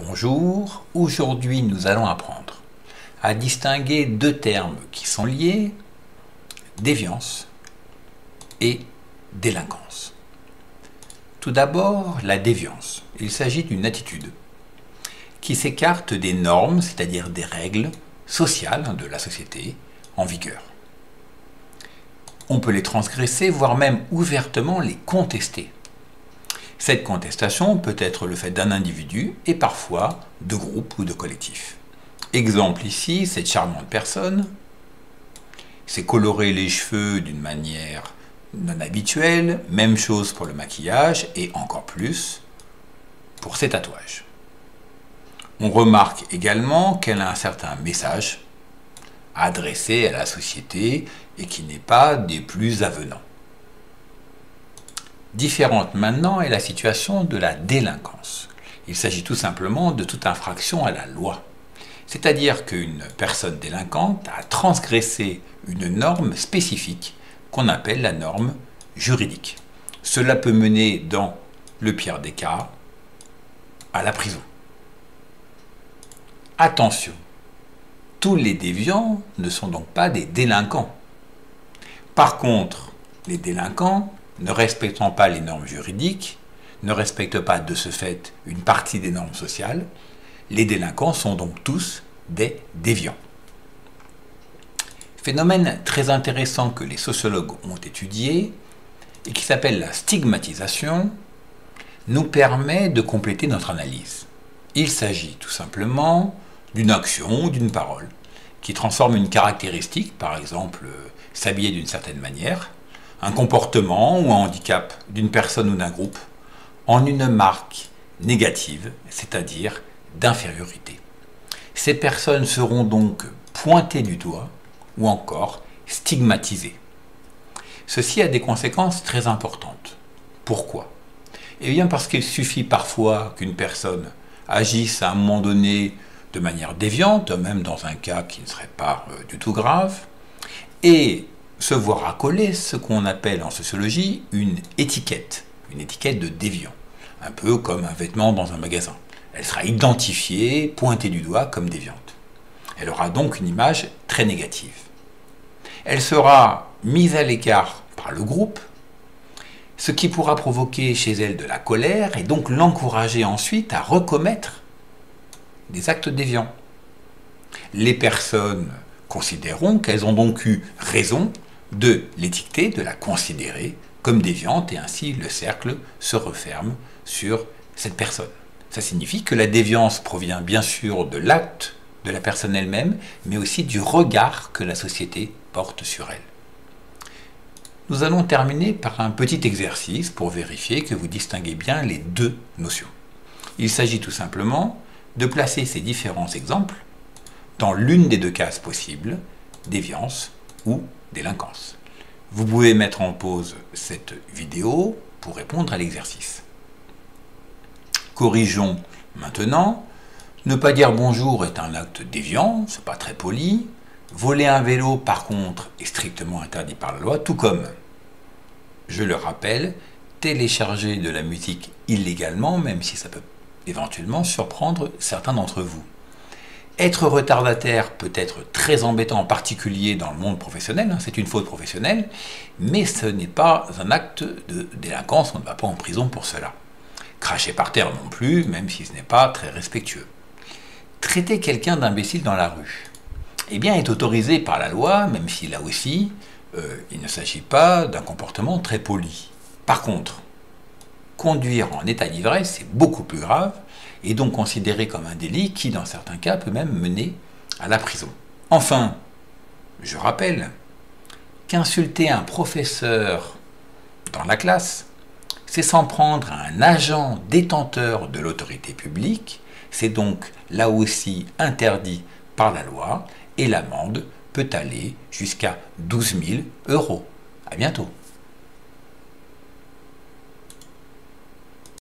Bonjour, aujourd'hui nous allons apprendre à distinguer deux termes qui sont liés, déviance et délinquance. Tout d'abord, la déviance. Il s'agit d'une attitude qui s'écarte des normes, c'est-à-dire des règles sociales de la société en vigueur. On peut les transgresser, voire même ouvertement les contester. Cette contestation peut être le fait d'un individu et parfois de groupes ou de collectifs. Exemple ici, cette charmante personne s'est coloré les cheveux d'une manière non habituelle, même chose pour le maquillage et encore plus pour ses tatouages. On remarque également qu'elle a un certain message à adresser à la société et qui n'est pas des plus avenants. Différente maintenant est la situation de la délinquance. Il s'agit tout simplement de toute infraction à la loi. C'est-à-dire qu'une personne délinquante a transgressé une norme spécifique qu'on appelle la norme juridique. Cela peut mener, dans le pire des cas, à la prison. Attention, tous les déviants ne sont donc pas des délinquants. Par contre, les délinquants, ne respectant pas les normes juridiques, ne respectent pas de ce fait une partie des normes sociales, les délinquants sont donc tous des déviants. Phénomène très intéressant que les sociologues ont étudié et qui s'appelle la stigmatisation, nous permet de compléter notre analyse. Il s'agit tout simplement d'une action ou d'une parole qui transforme une caractéristique, par exemple s'habiller d'une certaine manière, un comportement ou un handicap d'une personne ou d'un groupe, en une marque négative, c'est-à-dire d'infériorité. Ces personnes seront donc pointées du doigt ou encore stigmatisées. Ceci a des conséquences très importantes. Pourquoi ? Eh bien parce qu'il suffit parfois qu'une personne agisse à un moment donné de manière déviante, même dans un cas qui ne serait pas du tout grave, et se voir accoler ce qu'on appelle en sociologie une étiquette de déviant, un peu comme un vêtement dans un magasin. Elle sera identifiée, pointée du doigt comme déviante. Elle aura donc une image très négative. Elle sera mise à l'écart par le groupe, ce qui pourra provoquer chez elle de la colère et donc l'encourager ensuite à recommettre des actes déviants. Les personnes considéreront qu'elles ont donc eu raison de l'étiqueter, de la considérer comme déviante et ainsi le cercle se referme sur cette personne. Ça signifie que la déviance provient bien sûr de l'acte de la personne elle-même, mais aussi du regard que la société porte sur elle. Nous allons terminer par un petit exercice pour vérifier que vous distinguez bien les deux notions. Il s'agit tout simplement de placer ces différents exemples dans l'une des deux cases possibles, déviance ou délinquance. Vous pouvez mettre en pause cette vidéo pour répondre à l'exercice. Corrigeons maintenant. Ne pas dire bonjour est un acte déviant, c'est pas très poli. Voler un vélo, par contre, est strictement interdit par la loi, tout comme, je le rappelle, télécharger de la musique illégalement, même si ça peut éventuellement surprendre certains d'entre vous. Être retardataire peut être très embêtant, en particulier dans le monde professionnel, c'est une faute professionnelle, mais ce n'est pas un acte de délinquance, on ne va pas en prison pour cela. Cracher par terre non plus, même si ce n'est pas très respectueux. Traiter quelqu'un d'imbécile dans la rue, eh bien, est autorisé par la loi, même si là aussi, il ne s'agit pas d'un comportement très poli. Par contre, conduire en état d'ivresse, c'est beaucoup plus grave, et donc considéré comme un délit qui, dans certains cas, peut même mener à la prison. Enfin, je rappelle qu'insulter un professeur dans la classe, c'est s'en prendre à un agent détenteur de l'autorité publique, c'est donc là aussi interdit par la loi, et l'amende peut aller jusqu'à 12 000 €. À bientôt.